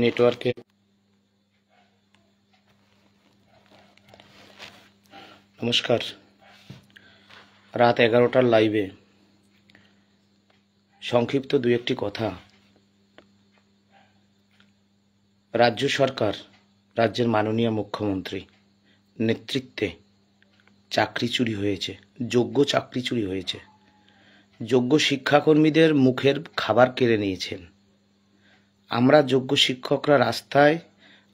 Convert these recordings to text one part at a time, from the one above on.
নেটওয়ার্কে নমস্কার। রাত 11টার লাইভে সংক্ষিপ্ত দু একটি কথা। রাজ্য সরকার, রাজ্যের মাননীয় মুখ্যমন্ত্রী নেতৃত্বে চাকরি চুরি হয়েছে, যোগ্য চাকরি চুরি হয়েছে। যোগ্য শিক্ষাকর্মীদের মুখের খাবার কেড়ে নিয়েছেন। আমরা যোগ্য শিক্ষকরা রাস্তায়,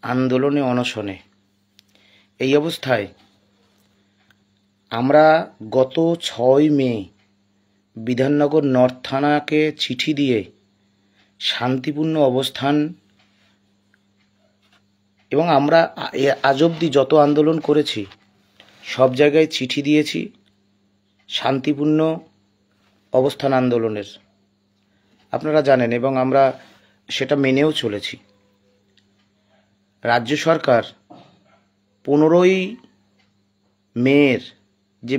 আন্দোলনে, অনশনে। এই অবস্থায় আমরা গত 6 মে বিধাননগর নর্থ থানাকে চিঠি দিয়ে শান্তিপূর্ণ অবস্থান, এবং আমরা আজ অবধি যত আন্দোলন করেছি সব জায়গায় চিঠি দিয়েছি শান্তিপূর্ণ অবস্থান আন্দোলনের, আপনারা জানেন, এবং আমরা সেটা মেনেও চলেছি। রাজ্য সরকার 15ই মের যে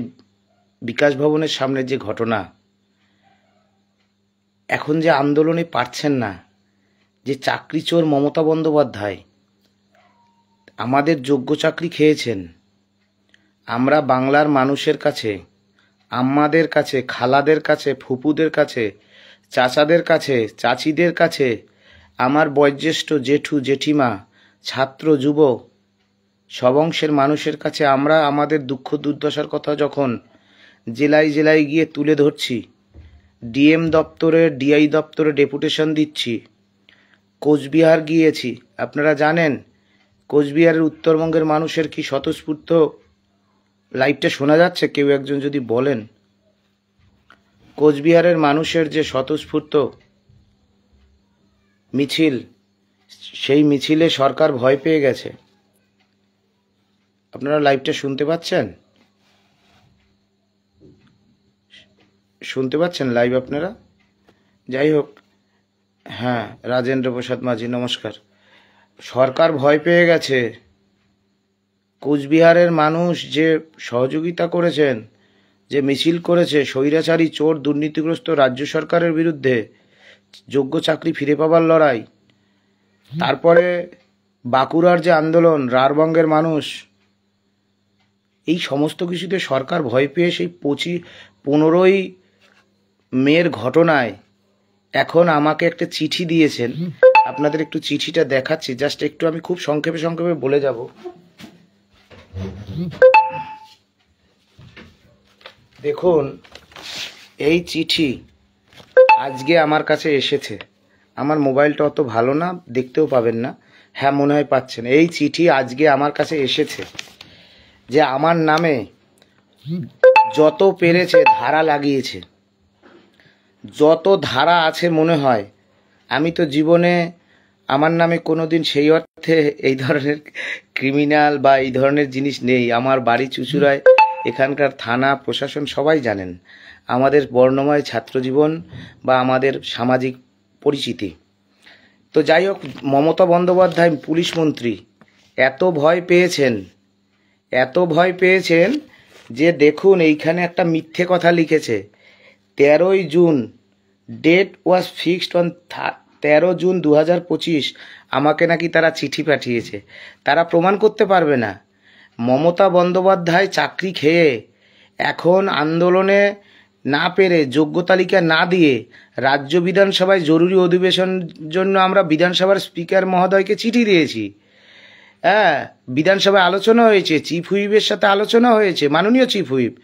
বিকাশ ভবনের সামনের যে ঘটনা, এখন যে আন্দোলনে পারছেন না, যে চাকরি চোর মমতা বন্দ্যোপাধ্যায় আমাদের যোগ্য চাকরি খেয়েছেন। আমরা বাংলার মানুষের কাছে, আম্মাদের কাছে, খালাদের কাছে, ফুপুদের কাছে, চাচাদের কাছে, চাচিদের কাছে, আমার বয়োজ্যেষ্ঠ জেঠু জেঠিমা, ছাত্র যুব সব অংশের মানুষের কাছে আমরা আমাদের দুঃখ দুর্দশার কথা যখন জেলায় জেলায় গিয়ে তুলে ধরছি, ডিএম দপ্তরে, ডিআই দপ্তরে ডেপুটেশন দিচ্ছি, কোচবিহার গিয়েছি। আপনারা জানেন কোচবিহারের উত্তরবঙ্গের মানুষের কি স্বতঃস্ফূর্ত লাইভটা শোনা যাচ্ছে? কেউ একজন যদি বলেন, কোচবিহারের মানুষের যে স্বতঃস্ফূর্ত মিছিল, সেই মিছিলে সরকার ভয় পেয়ে গেছে। আপনারা লাইভটা শুনতে পাচ্ছেন? শুনতে পাচ্ছেন লাইভ আপনারা? যাই হোক, হ্যাঁ, রাজেন্দ্র প্রসাদ মাঝি নমস্কার। সরকার ভয় পেয়ে গেছে। কোচবিহারের মানুষ যে সহযোগিতা করেছেন, যে মিছিল করেছে স্বৈরাচারী চোর দুর্নীতিগ্রস্ত রাজ্য সরকারের বিরুদ্ধে, যোগ্য চাকরি ফিরে পাবার লড়াই, তারপরে বাঁকুড়ার যে আন্দোলন, রাঢ়বঙ্গের মানুষ, এই সমস্ত কিছুতে সরকার ভয় পেয়ে সেই 15ই মের ঘটনায় এখন আমাকে একটা চিঠি দিয়েছেন। আপনাদের একটু চিঠিটা দেখাচ্ছি, জাস্ট একটু আমি খুব সংক্ষেপে বলে যাব। দেখুন, এই চিঠি আজকে আমার কাছে এসেছে। আমার মোবাইলটা অত ভালো না, দেখতেও পাবেন না। হ্যাঁ, মনে হয় পাচ্ছেন। এই চিঠি আজকে আমার কাছে এসেছে, যে আমার নামে যত পেরেছে ধারা লাগিয়েছে, যত ধারা আছে মনে হয়। আমি তো জীবনে আমার নামে কোনোদিন সেই অর্থে এই ধরনের ক্রিমিনাল বা এই ধরনের জিনিস নেই। আমার বাড়ি চুঁচুড়ায়, এখানকার থানা প্রশাসন সবাই জানেন আমাদের বর্ণময় ছাত্রজীবন বা আমাদের সামাজিক পরিচিতি। তো যাই হোক, মমতা বন্দ্যোপাধ্যায় পুলিশ মন্ত্রী এত ভয় পেয়েছেন যে দেখুন, এইখানে একটা মিথ্যে কথা লিখেছে। 13ই June, date was fixed on 13 June 2025। আমাকে নাকি তারা চিঠি পাঠিয়েছে। তারা প্রমাণ করতে পারবে না। মমতা বন্দ্যোপাধ্যায় চাকরি খেয়ে এখন আন্দোলনে না পেরে, যোগ্য তালিকা না দিয়ে, রাজ্য বিধানসভায় জরুরি অধিবেশন জন্য আমরা বিধানসভার স্পিকার মহোদয়কে চিঠি দিয়েছি। হ্যাঁ, বিধানসভায় আলোচনা হয়েছে, চিফ হুইপের সাথে আলোচনা হয়েছে, মাননীয় চিফ হুইপ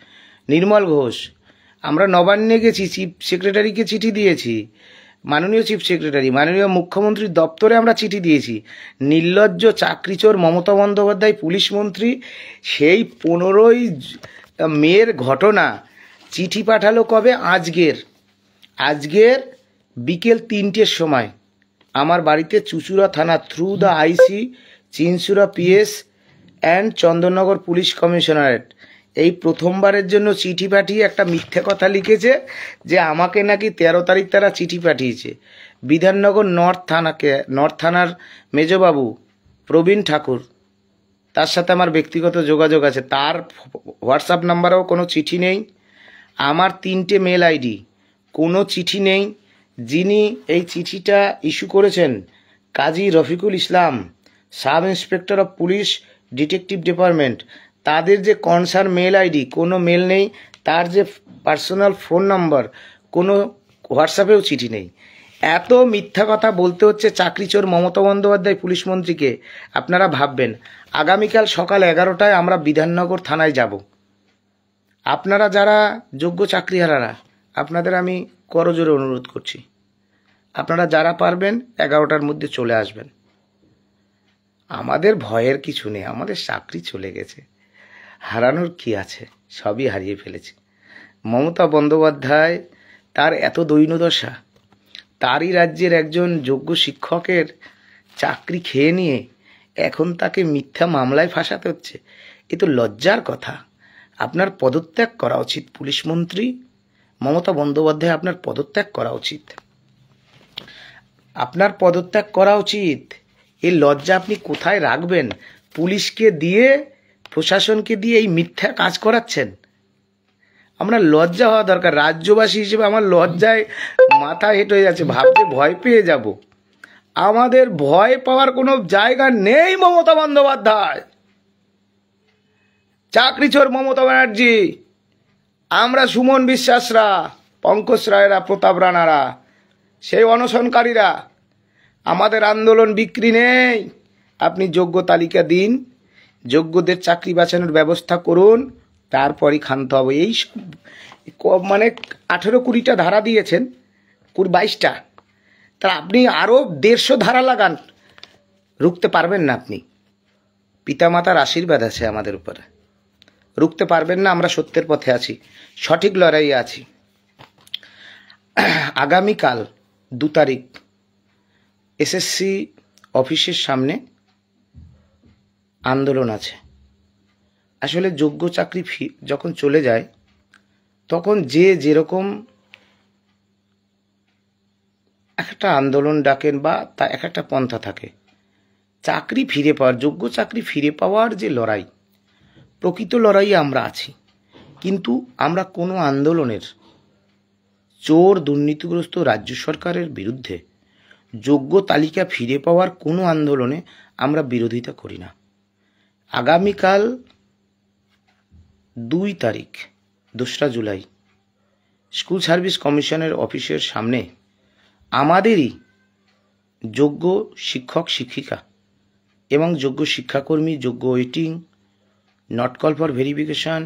নির্মল ঘোষ। আমরা নবান্নে গেছি, চিফ সেক্রেটারিকে চিঠি দিয়েছি, মাননীয় চিফ সেক্রেটারি, মাননীয় মুখ্যমন্ত্রীর দপ্তরে আমরা চিঠি দিয়েছি। নির্লজ্জ চাকরিচোর মমতা বন্দ্যোপাধ্যায় পুলিশ মন্ত্রী সেই 15ই মের ঘটনা চিঠি পাঠালো কবে? আজকের বিকেল 3টের সময় আমার বাড়িতে চুঁচুড়া থানা through the IC, Chinsurah PS and Chandannagar police commissionerate এই প্রথমবারের জন্য চিঠি পাঠিয়ে একটা মিথ্যে কথা লিখেছে যে আমাকে নাকি 13 তারিখ তারা চিঠি পাঠিয়েছে। বিধাননগর নর্থ থানার মেজবাবু প্রবীণ ঠাকুর, তার সাথে আমার ব্যক্তিগত যোগাযোগ আছে। তার হোয়াটসঅ্যাপ নাম্বারেও কোনো চিঠি নেই। আমার 3টে মেল আইডি, কোনো চিঠি নেই যিনি এই চিঠিটা ইস্যু করেছেন Kazi Rafiqul Islam, sub inspector of police detective department, তাদের যে কনসার্ন মেল আইডি কোনো মেল নেই, তার যে পার্সোনাল ফোন নাম্বার কোনো হোয়াটসঅ্যাপেও চিঠি নেই। এত মিথ্যা কথা বলতে হচ্ছে চাকরিচোর মমতা বন্দ্যোপাধ্যায় পুলিশ মন্ত্রীকে। আপনারা ভাববেন আগামীকাল সকাল 11টায় আমরা বিধাননগর থানায় যাব। আপনারা যারা যোগ্য চাকরিহারারা, আপনাদের আমি করজোরে অনুরোধ করছি, আপনারা যারা পারবেন 11টার মধ্যে চলে আসবেন। আমাদের ভয়ের কিছু নেই, আমাদের চাকরি চলে গেছে, হারানোর কি আছে, সবই হারিয়ে ফেলেছে। মমতা বন্দ্যোপাধ্যায় তার এত দৈন্যদশা, তারই রাজ্যের একজন যোগ্য শিক্ষকের চাকরি খেয়ে নিয়ে এখন তাকে মিথ্যা মামলায় ফাঁসাতে হচ্ছে। এ তো লজ্জার কথা। আপনার পদত্যাগ করা উচিত পুলিশ মন্ত্রী মমতা বন্দ্যোপাধ্যায়, আপনার পদত্যাগ করা উচিত, আপনার পদত্যাগ করা উচিত। এই লজ্জা আপনি কোথায় রাখবেন? পুলিশকে দিয়ে, প্রশাসনকে দিয়ে এই মিথ্যা কাজ করাচ্ছেন। আমরা লজ্জা হওয়া দরকার। রাজ্যবাসী হিসেবে আমার লজ্জায় মাথা হেঁট হয়ে যাচ্ছে, ভাবতে ভয় পেয়ে যাব। আমাদের ভয় পাওয়ার কোনো জায়গা নেই। মমতা বন্দ্যোপাধ্যায়, চাকরিচোর মমতা ব্যানার্জি, আমরা সুমন বিশ্বাসরা, পঙ্কজ রায়রা, প্রতাপ রানারা, সেই অনশনকারীরা, আমাদের আন্দোলন বিক্রি নেই। আপনি যোগ্য তালিকা দিন, যোগ্যদের চাকরি বাঁচানোর ব্যবস্থা করুন, তারপরই ক্ষান্ত হবে। এই সব মানে 18-20টা ধারা দিয়েছেন, 22টা, তা আপনি আরও 150 ধারা লাগান, রুখতে পারবেন না আপনি। পিতামাতার আশীর্বাদ আছে আমাদের উপরে, রুখতে পারবেন না। আমরা সত্যের পথে আছি, সঠিক লড়াইয়ে আছি। আগামীকাল 2 তারিখ এসএসসি অফিসের সামনে আন্দোলন আছে। আসলে যোগ্য চাকরি যখন চলে যায় তখন যে যেরকম একটা আন্দোলন ডাকেন বা তা একটা পন্থা থাকে। চাকরি ফিরে পাওয়ার, যোগ্য চাকরি ফিরে পাওয়ার যে লড়াই, প্রকৃত লড়াইয়ে আমরা আছি। কিন্তু আমরা কোনো আন্দোলনের চোর দুর্নীতিগ্রস্ত রাজ্য সরকারের বিরুদ্ধে যোগ্য তালিকা ফিরে পাওয়ার কোনো আন্দোলনে আমরা বিরোধিতা করি না। আগামীকাল 2 তারিখ 2রা জুলাই স্কুল সার্ভিস কমিশনের অফিসের সামনে আমাদেরই যোগ্য শিক্ষক শিক্ষিকা এবং যোগ্য শিক্ষাকর্মী, যোগ্য waiting, not call for verification,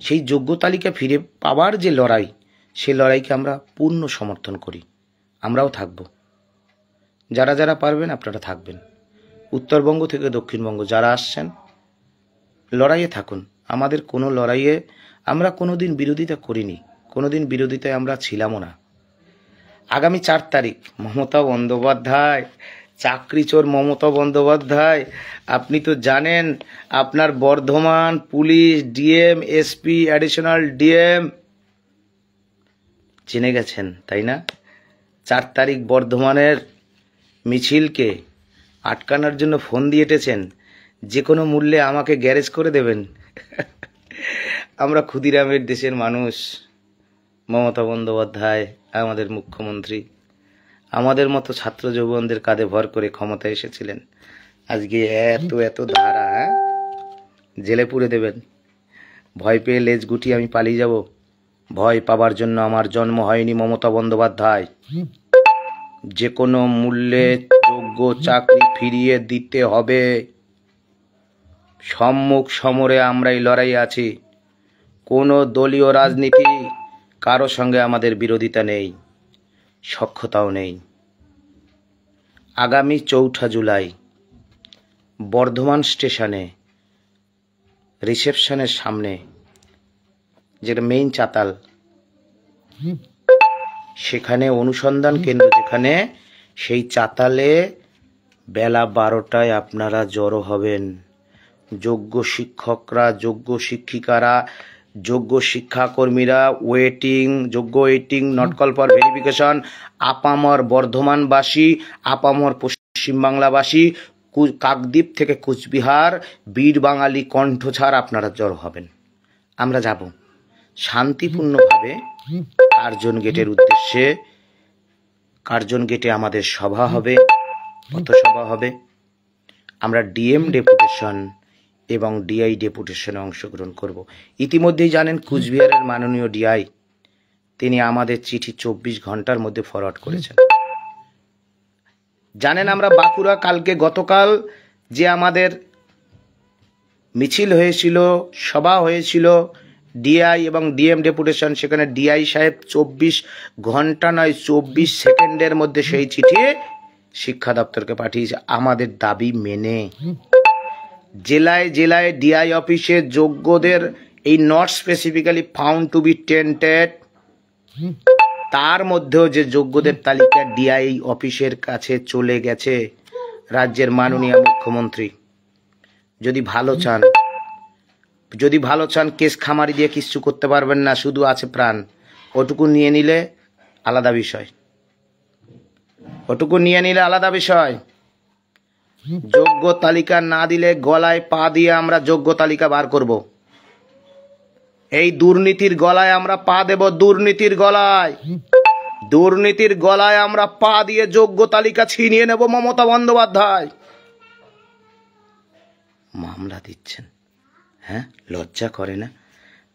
সেই যোগ্য তালিকা ফিরে পাওয়ার যে লড়াই, সে লড়াইকে আমরা পূর্ণ সমর্থন করি। আমরাও থাকব, যারা যারা পারবেন আপনারা থাকবেন। উত্তরবঙ্গ থেকে দক্ষিণবঙ্গ যারা আসছেন লড়াইয়ে থাকুন। আমাদের কোনো লড়াইয়ে আমরা কোনোদিন বিরোধিতা করিনি, কোনোদিন বিরোধিতায় আমরা ছিলামও না। আগামী 4 তারিখ মমতা বন্দ্যোপাধ্যায়, চাকরিচোর মমতা বন্দ্যোপাধ্যায়, আপনি তো জানেন আপনার Bardhaman police DM, SP, additional DM জেনে গেছেন, তাই না? 4 তারিখ বর্ধমানের মিছিলকে আটকানোর জন্য ফোন দিয়ে এঁটেছেন, যে কোনো মূল্যে আমাকে গ্যারেজ করে দেবেন। আমরা ক্ষুদিরামের দেশের মানুষ। মমতা বন্দ্যোপাধ্যায় আমাদের মুখ্যমন্ত্রী, আমাদের মতো ছাত্র যৌবনদের কাঁধে ভর করে ক্ষমতায় এসেছিলেন। আজকে এত এত ধারা, জেলে পুরে দেবেন। ভয় পেয়ে লেজ গুটিয়ে আমি পালিয়ে যাব? ভয় পাবার জন্য আমার জন্ম হয়নি মমতা বন্দ্যোপাধ্যায়। যে কোনো মূল্যে যোগ্য চাকরি ফিরিয়ে দিতে হবে। সম্মুখ সমরে আমরা এই লড়াই আছি। কোনো দলীয় রাজনীতি, কারো সঙ্গে আমাদের বিরোধিতা নেই, সখ্যতাও নেই। আগামী 4ঠা জুলাই বর্ধমান স্টেশনে রিসেপশনের সামনে, যেটা মেইন চাতাল, সেখানে অনুসন্ধান কেন্দ্র যেখানে, সেই চাতালে বেলা 12টায় আপনারা জড়ো হবেন। যোগ্য শিক্ষকরা, যোগ্য শিক্ষিকারা, যোগ্য শিক্ষাকর্মীরা, ওয়েটিং, যোগ্য waiting, not call for verification, আপামর বর্ধমানবাসী, আপামর পশ্চিমবাংলাবাসী, কাকদ্বীপ থেকে কুচবিহার, বীর বাঙালি কণ্ঠছাড় আপনারা জড়ো হবেন। আমরা যাব শান্তিপূর্ণভাবে কার্জন গেটের উদ্দেশ্যে। কার্জন গেটে আমাদের সভা হবে, পথসভা হবে। আমরা ডিএম ডেপুটেশন এবং ডিআই ডেপুটেশনে অংশগ্রহণ করব। ইতিমধ্যেই জানেন কুচবিহারের মাননীয় ডিআই তিনি আমাদের চিঠি 24 ঘন্টার মধ্যে ফরওয়ার্ড করেছেন। জানেন আমরা বাঁকুড়া গতকাল যে আমাদের মিছিল হয়েছিল, সভা হয়েছিল ডিআই এবং ডিএম ডেপুটেশন, সেখানে ডিআই সাহেব 24 ঘন্টা নয় 24 সেকেন্ডের মধ্যে সেই চিঠি শিক্ষা দপ্তরকে পাঠিয়েছে আমাদের দাবি মেনে। জেলায় জেলায় ডিআই অফিসে যোগ্যদের এই not specifically found to be tainted, তার মধ্যেও যে যোগ্যদের তালিকা ডিআই অফিসের কাছে চলে গেছে রাজ্যের মাননীয় মুখ্যমন্ত্রী। যদি ভালো চান কেস খামারি দিয়ে কিচ্ছু করতে পারবেন না, শুধু আছে প্রাণ। ওটুকু নিয়ে নিলে আলাদা বিষয়। যোগ্য তালিকা না দিলে গলায় পা দিয়ে আমরা যোগ্য তালিকা বার করব। এই দুর্নীতির গলায় আমরা পা দেব, দুর্নীতির গলায় আমরা পা দিয়ে যোগ্য তালিকা ছিনিয়ে নেব। মমতা বন্দ্যোপাধ্যায় মামলা দিচ্ছেন, হ্যাঁ, লজ্জা করে না?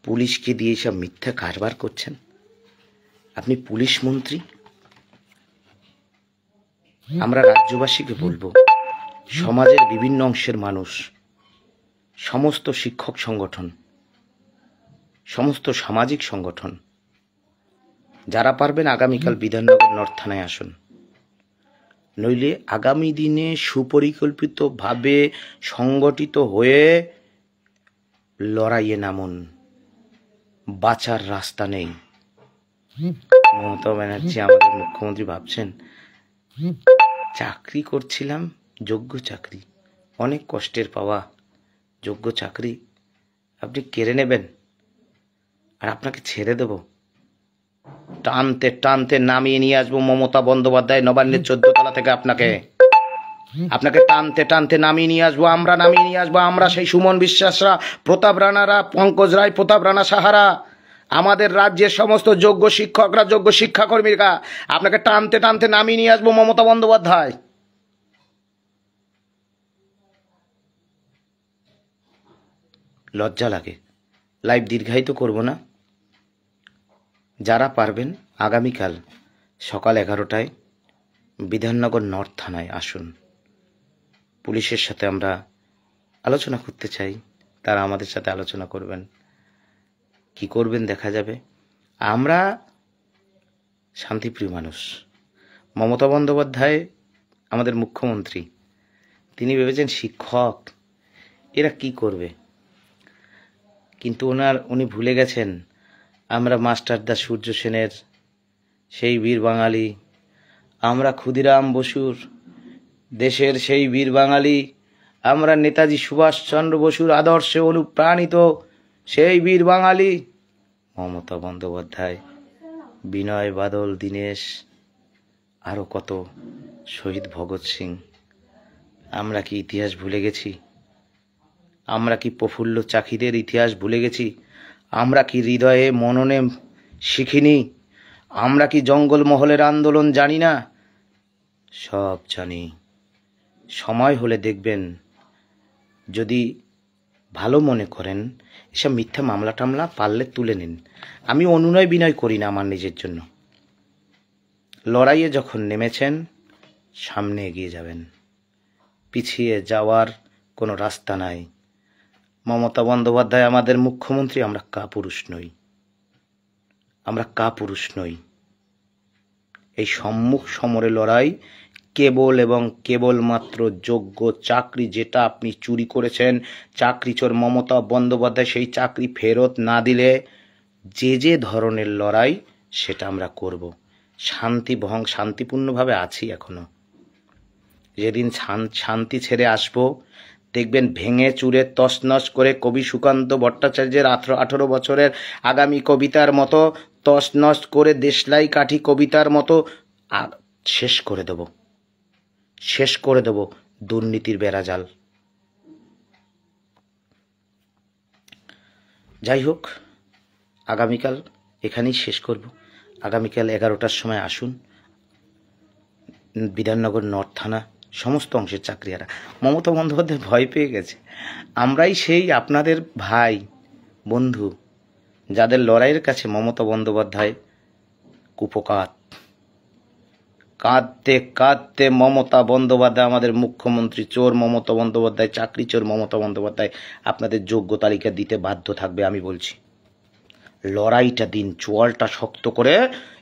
পুলিশকে দিয়ে সব মিথ্যা কারবার করছেন। আপনি পুলিশ মন্ত্রী। আমরা রাজ্যবাসীকে বলবো, সমাজের বিভিন্ন অংশের মানুষ, সমস্ত শিক্ষক সংগঠন, সমস্ত সামাজিক সংগঠন, যারা পারবেন আগামীকাল বিধাননগর নর্থ থানায় আসুন। নইলে আগামী দিনে সুপরিকল্পিতভাবে সংগঠিত হয়ে লড়াইয়ে নামুন। বাঁচার রাস্তা নেই। মমতা ব্যানার্জি আমাদের মুখ্যমন্ত্রী ভাবছেন চাকরি করছিলাম, যোগ্য চাকরি, অনেক কষ্টের পাওয়া যোগ্য চাকরি আপনি কেড়ে নেবেন আর আপনাকে ছেড়ে দেব? টানতে টানতে নামিয়ে নিয়ে আসবো মমতা বন্দ্যোপাধ্যায় নবান্নের 14 তলা থেকে। আপনাকে টানতে টানতে নামিয়ে নিয়ে আসবো, আমরা সেই সুমন বিশ্বাসরা, প্রতাপ রানারা, পঙ্কজ রায়, প্রতাপ রানা সাহারা, আমাদের রাজ্যের সমস্ত যোগ্য শিক্ষকরা, যোগ্য শিক্ষাকর্মীরা, আপনাকে টানতে টানতে নামিয়ে নিয়ে আসবো মমতা বন্দ্যোপাধ্যায়। লজ্জা লাগে। লাইভ দীর্ঘায়িত করব না। যারা পারবেন আগামীকাল সকাল 11টায় বিধাননগর নর্থ থানায় আসুন। পুলিশের সাথে আমরা আলোচনা করতে চাই, তারা আমাদের সাথে আলোচনা করবেন। কি করবেন দেখা যাবে। আমরা শান্তিপ্রিয় মানুষ। মমতা বন্দ্যোপাধ্যায় আমাদের মুখ্যমন্ত্রী, তিনি ভেবেছেন শিক্ষক এরা কি করবে, কিন্তু উনি ভুলে গেছেন আমরা মাস্টারদা সূর্য সেনের সেই বীর বাঙালি, আমরা ক্ষুদিরাম বসুর দেশের সেই বীর বাঙালি, আমরা নেতাজি সুভাষচন্দ্র বসুর আদর্শে অনুপ্রাণিত সেই বীর বাঙালি। মমতা বন্দ্যোপাধ্যায়, বিনয় বাদল দীনেশ, আরও কত শহীদ ভগৎ সিং। আমরা কি ইতিহাস ভুলে গেছি? আমরা কি প্রফুল্ল চাকিদের ইতিহাস ভুলে গেছি? আমরা কি হৃদয়ে মননে শিখিনি? আমরা কি জঙ্গলমহলের আন্দোলন জানি না? সব জানি। সময় হলে দেখবেন, যদি ভালো মনে করেন এসব মিথ্যা মামলা টামলা পারলে তুলে নিন। আমি অনুনয় বিনয় করি না আমার নিজের জন্য। লড়াইয়ে যখন নেমেছেন সামনে এগিয়ে যাবেন, পিছিয়ে যাওয়ার কোনো রাস্তা নাই। মমতা বন্দ্যোপাধ্যায় আমাদের মুখ্যমন্ত্রী, আমরা কাপুরুষ নই। এই সম্মুখ সমরে লড়াই কেবল এবং কেবলমাত্র যোগ্য চাকরি, যেটা আপনি চুরি করেছেন, চাকরি চোর মমতা বন্দ্যোপাধ্যায় সেই চাকরি ফেরত না দিলে যে ধরনের লড়াই সেটা আমরা করব। শান্তিপূর্ণভাবে আছি এখনো। যেদিন শান্তি ছেড়ে আসবো, দেখবেন ভেঙে চুরে তছনছ করে কবি সুকান্ত ভট্টাচার্যের 18 বছরের আগামী কবিতার মতো তছনছ করে দেশলাই কাঠি কবিতার মতো শেষ করে দেব দুর্নীতির বেড়াজাল। যাই হোক, আগামীকাল এখানেই শেষ করব। আগামীকাল 11টার সময় আসুন। বিধাননগর নর্থ থানা সমস্ত অংশের চাকরিয়ারা মমতা বন্দ্যোপাধ্যায় ভয় পেয়ে গেছে। আমরাই সেই আপনাদের ভাই বন্ধু যাদের লড়াইয়ের কাছে মমতা বন্দ্যোপাধ্যায় কুপকাত। কাঁদতে কাঁদতে মমতা বন্দ্যোপাধ্যায় আমাদের মুখ্যমন্ত্রী চোর মমতা বন্দ্যোপাধ্যায়, চাকরি চোর মমতা বন্দ্যোপাধ্যায় আপনাদের যোগ্য তালিকা দিতে বাধ্য থাকবে। আমি বলছি লড়াইটা দিন, চোয়ালটা শক্ত করে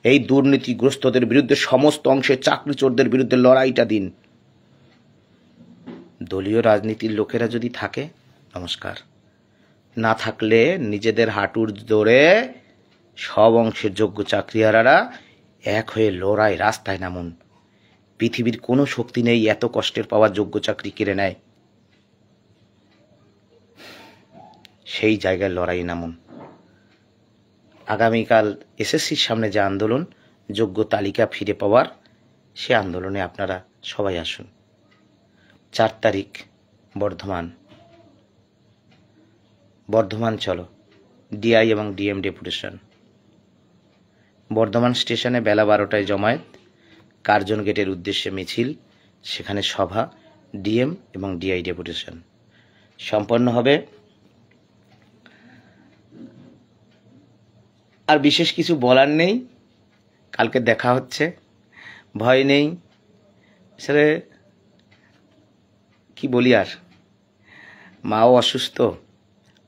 এই দুর্নীতিগ্রস্তদের বিরুদ্ধে, সমস্ত অংশের চাকরি চোরদের বিরুদ্ধে লড়াইটা দিন। দলীয় রাজনীতির লোকেরা যদি থাকে নমস্কার, না থাকলে নিজেদের হাঁটুর জোরে সব অংশের যোগ্য চাকরিহারারা এক হয়ে লড়াই রাস্তায় নামুন। পৃথিবীর কোনো শক্তি নেই এত কষ্টের পাওয়া যোগ্য চাকরি কেড়ে নেয়। সেই জায়গায় লড়াই নামুন। আগামীকাল এসএসসির সামনে যে আন্দোলন, যোগ্য তালিকা ফিরে পাওয়ার, সে আন্দোলনে আপনারা সবাই আসুন। 4 তারিখ বর্ধমান চলো, ডিআই এবং ডিএম ডেপুটেশন। বর্ধমান স্টেশনে বেলা 12টায় জমায়েত, কার্জন গেটের উদ্দেশ্যে মিছিল, সেখানে সভা, ডিএম এবং ডিআই ডেপুটেশন সম্পন্ন হবে। আর বিশেষ কিছু বলার নেই, কালকে দেখা হচ্ছে, ভয় নেই। আসলে কি বলি আর, মাও অসুস্থ,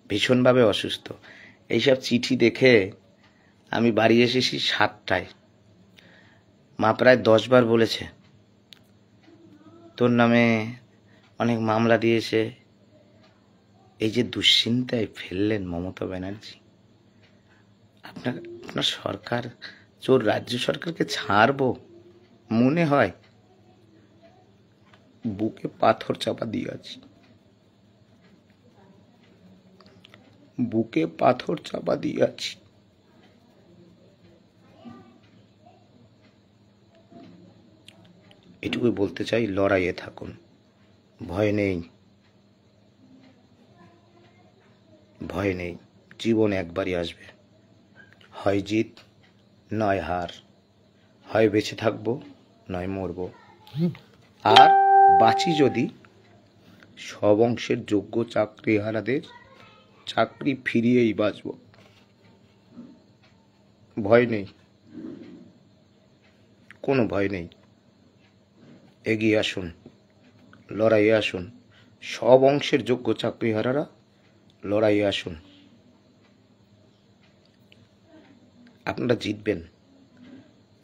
ভীষণভাবে অসুস্থ। এইসব চিঠি দেখে আমি বাড়ি এসেছি 7টায়। মা প্রায় 10 বার বলেছে তোর নামে অনেক মামলা দিয়েছে। এই যে দুশ্চিন্তায় ফেললেন মমতা ব্যানার্জি, আপনার সরকার চোর রাজ্য সরকারকে ছাড়বো মনে হয়? বুকে পাথর চাপা দিয়ে আছি, বুকে পাথর চাপা দিয়ে আছি। এটুকুই বলতে চাই, লড়াইয়ে থাকুন, ভয় নেই, ভয় নেই। জীবন একবারই আসবে, হয় জিত নয় হার, হয় বেঁচে থাকবো নয় মরবো। আর বাঁচি যদি সব অংশের যোগ্য চাকরিহারাদের চাকরি ফিরিয়েই বাঁচব। ভয় নেই, কোনো ভয় নেই। এগিয়ে আসুন, লড়াইয়ে আসুন, সব অংশের যোগ্য চাকরিহারারা লড়াইয়ে আসুন। আপনারা জিতবেন।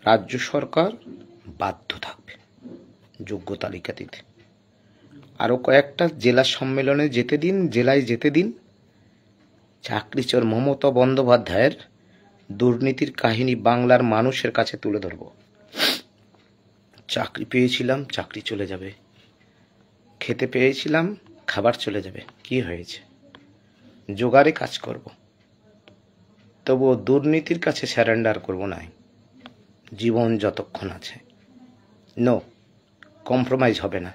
রাজ্য সরকার বাধ্য থাকবে যোগ্য তালিকা দিতে। আরও কয়েকটা জেলা সম্মেলনে যেতে দিন, জেলায় যেতে দিন। চাকরি চোর মমতা বন্দ্যোপাধ্যায়ের দুর্নীতির কাহিনী বাংলার মানুষের কাছে তুলে ধরব। চাকরি পেয়েছিলাম, চাকরি চলে যাবে। খেতে পেয়েছিলাম, খাবার চলে যাবে। কি হয়েছে? জোগাড়ে কাজ করব, তবুও দুর্নীতির কাছে স্যারেন্ডার করব না। জীবন যতক্ষণ আছে নো কম্প্রোমাইজ হবে না।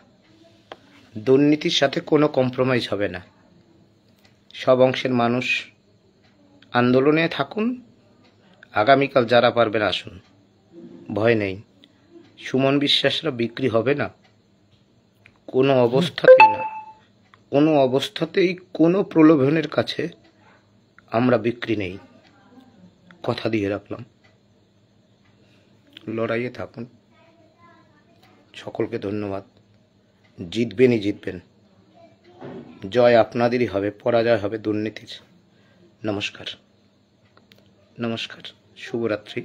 দুর্নীতির সাথে কোনো কম্প্রোমাইজ হবে না। সব অংশের মানুষ আন্দোলনে থাকুন। আগামীকাল যারা পারবেন আসুন, ভয় নেই। সুমন বিশ্বাসরা বিক্রি হবে না, কোনো অবস্থাতেই না, কোনো অবস্থাতেই কোনো প্রলোভনের কাছে আমরা বিক্রি নেই। কথা দিয়ে রাখলাম। লড়াইয়ে থাকুন। সকলকে ধন্যবাদ। জিতবেনই জিতবেন। জয় আপনাদেরই হবে, পরাজয় হবে দুর্নীতির। নমস্কার, নমস্কার, শুভরাত্রি।